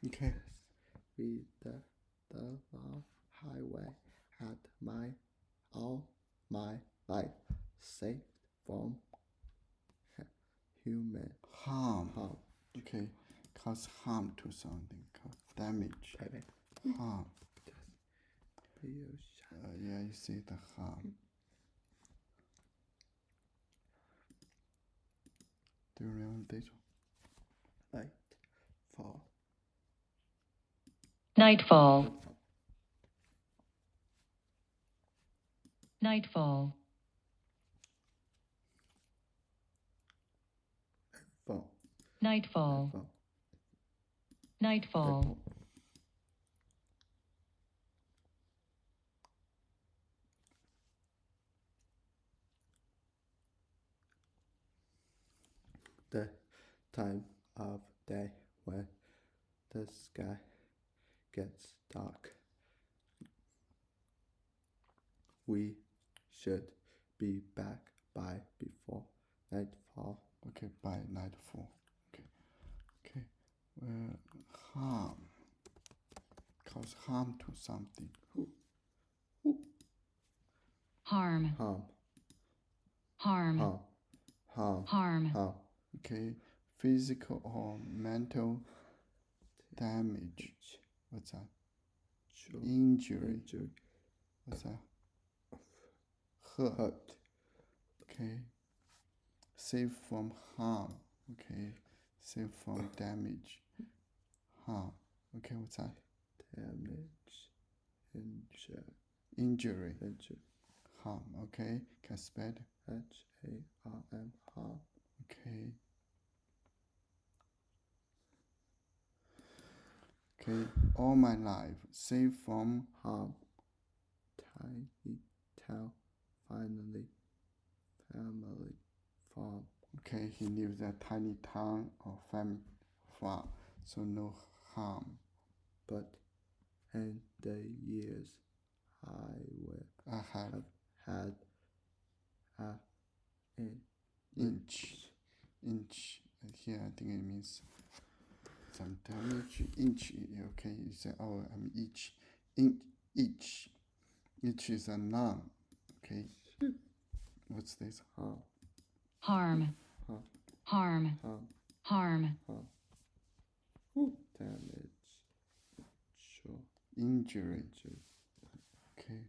Okay. With the long highway at all my life, safe from human Harm. harm. Okay. Cause harm to something. Cause damage. Harm. Yeah, you see the harm. Do you remember this one? Nightfall. Nightfall. Nightfall. Nightfall. The time of day when the sky gets dark. We should be back by before nightfall. Okay, by nightfall. Okay. Harm. Cause harm to something. Harm. Harm. Harm. Okay. Physical or mental damage. What's that? Injury. What's that? Hurt. Okay. Save from harm. Okay. Save from damage. Harm. Okay, what's that? Damage. Injury. Harm. Okay. Can I spell it? HARM. Harm. Okay. Okay. All my life, safe from harm. Tiny town. Finally. Family farm. Okay, he lives in a tiny town or family farm, so no harm. But in the years I have had an inch. Here I think it means some damage. Inch. Okay, you say I'm each. Each is a noun. Okay. What's this? Harm. Harm. Harm. Damage. Injury. Okay.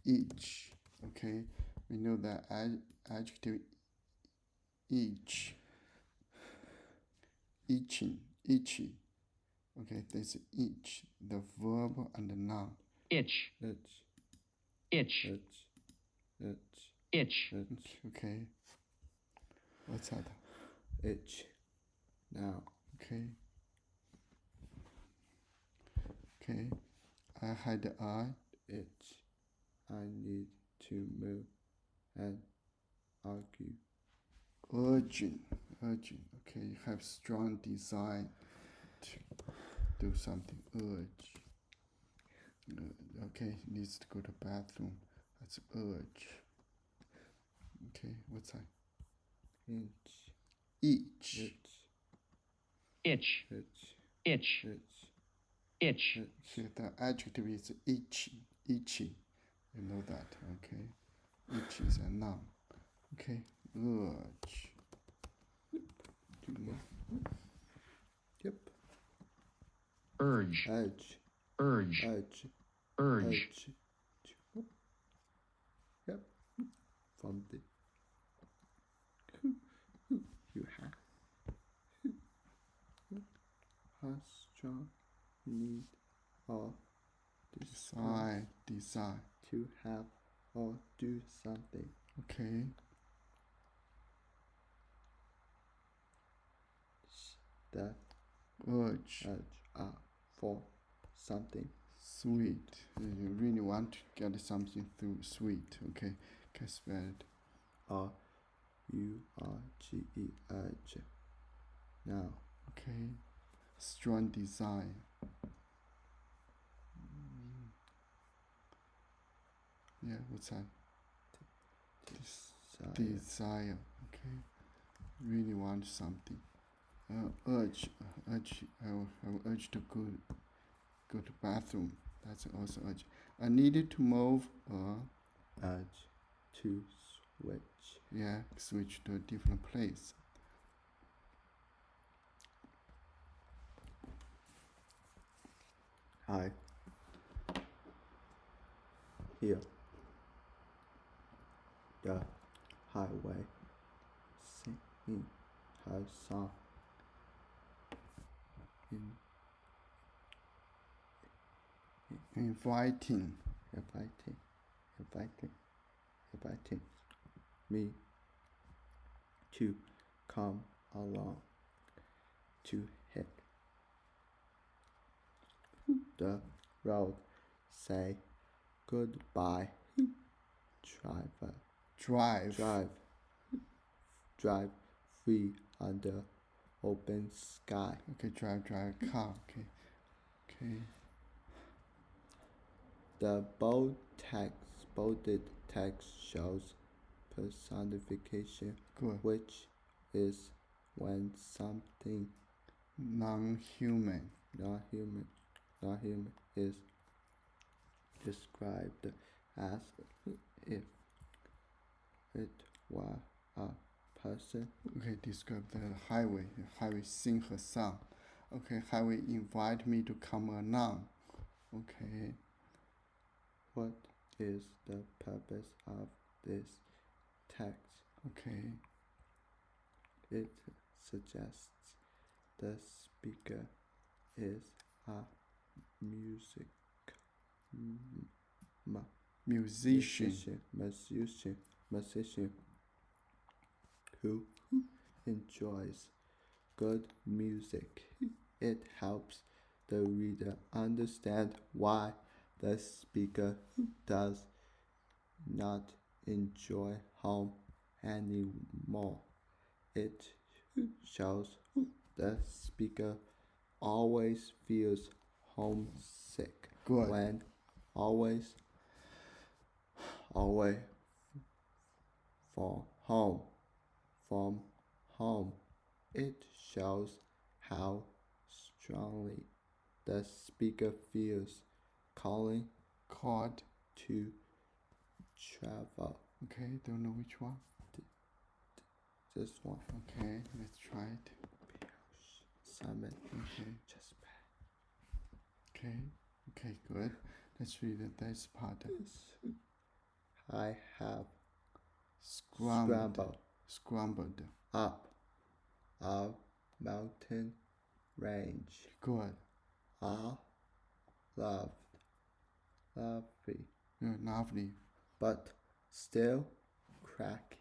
Each. Okay. We know that adjective each. Itching. Itchy. Okay, there's each, the verb and the noun. Itch. Itch. Itch. Okay. What's that? Itch. Now. Okay. Okay. I had itch. I need to move and argue. Urgent. Okay, you have strong desire to do something. Urge. Okay, needs to go to bathroom. That's urge. Okay, what's that? Each. Itch. Itch. Itch. So the adjective is itchy. You know that, okay? Itch is a noun. Okay, urge. Yep. Urge. Urge. Yep. From the you have a strong need or desire to have or do something. Okay. The urge for something sweet. You really want to get something through sweet. Okay, can spell it? urge. Now. Okay. Strong desire. Yeah, what's that? Desire. Okay. Really want something. urge. I will urge to go to bathroom. That's also urge. I needed to move. Urge to switch. Yeah, switch to a different place. I hear the highway singing her song. Inviting. Inviting me to come along to hit the road. Say goodbye, driver. Drive free under open sky. Okay, drive car. Okay. The bolded text shows personification, Good. which is when something Non-human is described as if it were a person. Okay, describe the highway. Highway sing her song. Okay, highway invite me to come along. Okay. What is the purpose of this text? Okay. It suggests the speaker is a musician who enjoys good music. It helps the reader understand why the speaker does not enjoy home anymore. It shows the speaker always feels homesick. Good. When always from home. It shows how strongly the speaker feels called to travel. Okay, don't know which one. This one. Okay, let's try it. Summit. Okay. Just Okay, good. Let's read this part. I have scrambled up a mountain range. Good. Lovely. Yeah, lovely. But still crack.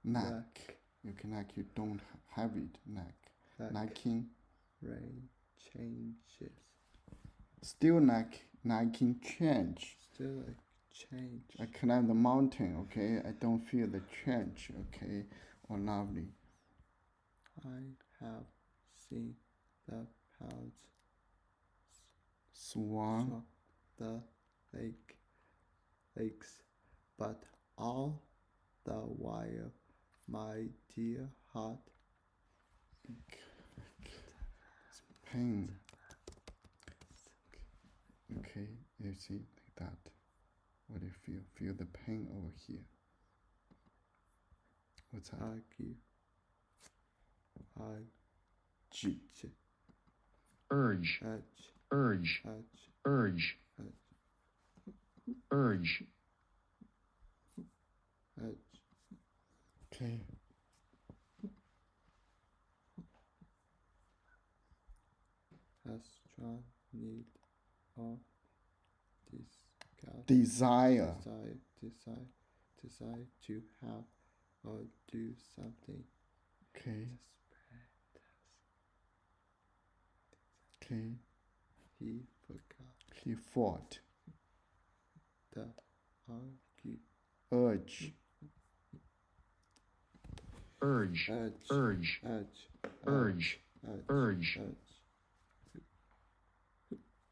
Neck. You don't have it. Neck. Necking. Rain changes. Still necking change. Still a change. I climb the mountain, okay? I don't feel the change, okay? Or lovely. I have seen the clouds Swan. The lakes, but all the while, my dear heart, Pain. Okay, you see like that. What do you feel? Feel the pain over here. What's that? Urge. Okay. a strong need or Desire. desire to have or do something. Okay. Okay. He fought. The Urge.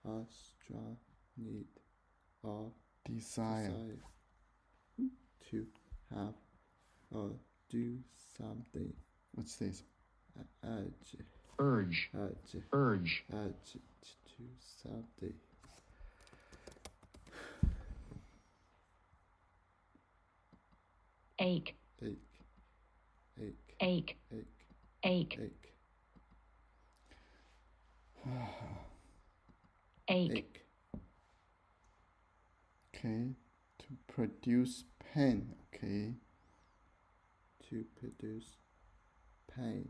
A strong need or Desire. to have or do something. What's this? Urge. urge, Urge. urge, Urge to do something. ache, Ache. ache, Ache. ache, Ache. ache, Ache. Okay, to produce pain. Okay, To produce pain.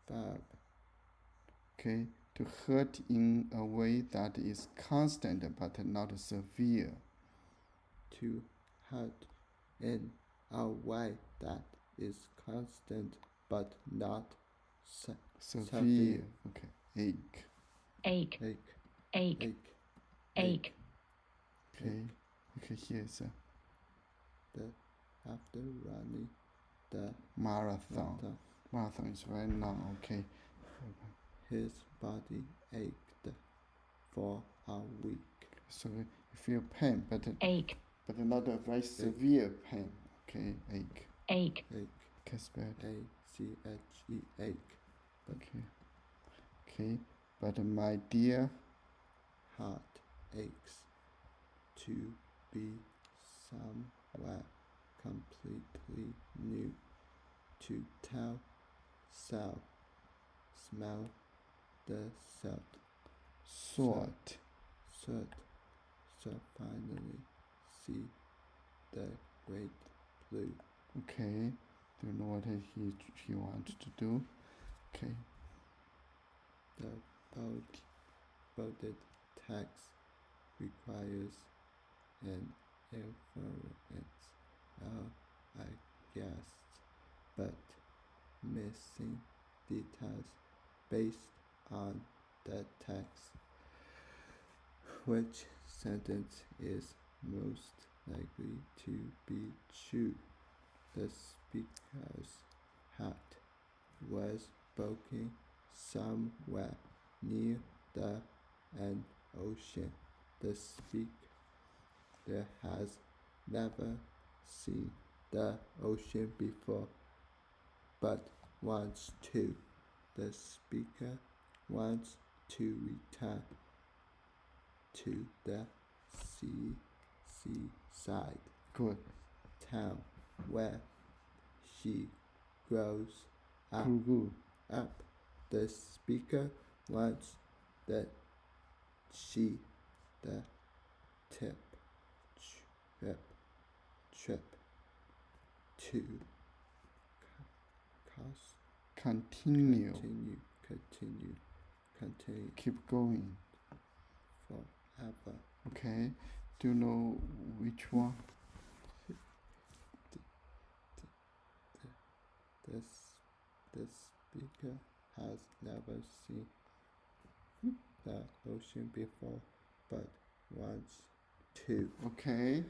Verb. okay, to hurt in a way that is constant but not severe. To hurt in a way that is constant but not Severe. Okay, ache. ache, ache. ache, Ache. ache, Okay, okay, here's a After running the marathon. Marathon is very long. Okay, his body ached for a week. so you feel pain, but ache, not a very severe pain. Okay, ache. ache, Ache. Okay, spelled. A-C-H-E. Ache. Okay, okay, but my dear Heart aches to be somewhere completely new. To tell self. Smell the salt. salt. Salt. So finally see the great blue. Okay, don't know what he wants to do. Okay, The bolded text requires an inference, I guess, but missing details based on the text. Which sentence is most likely to be true? The speaker's hat was broken somewhere near an ocean. The speaker has never seen the ocean before, but wants to. The speaker wants to return to the seaside good. town where she grows up. Good. Up. The speaker wants the trip to Continue. continue Keep going. forever. Okay, do you know which one? The speaker has never seen the ocean before, but wants to. Okay.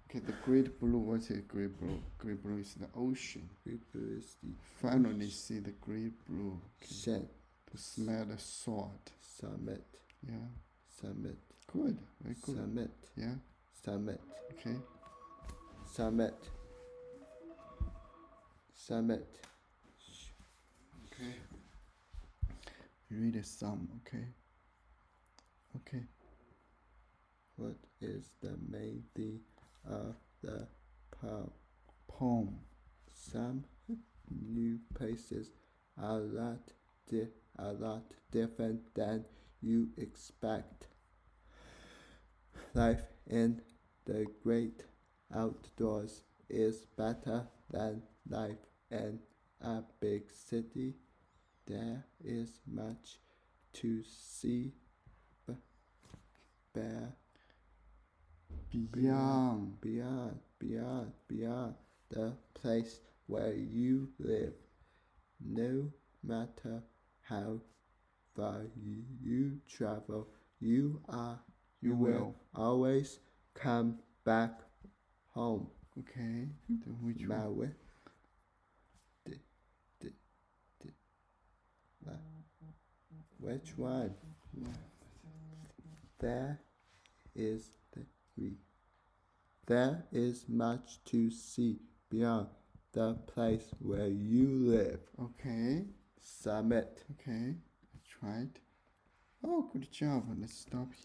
Okay, the great blue. What's it? Great blue. Great blue is the ocean. Great blue is the Finally, see the great blue. Okay. ocean. To smell the salt. Summit. Yeah. Summit. Good. Very good. Summit. Yeah. Summit. Okay. Summit. Summit. Okay. Read a sum. Okay. Okay. What is the main theme of the Poem. Some new places are a lot different than you expect. Life in the great outdoors is better than life in a big city. There is much to see. Beyond the place where you live. No matter how far you travel, you will always come back home. Okay. Then which one? Maui. Which one? There is much to see beyond the place where you live. Okay. Submit. Okay. That's right. Oh, good job. Let's stop here.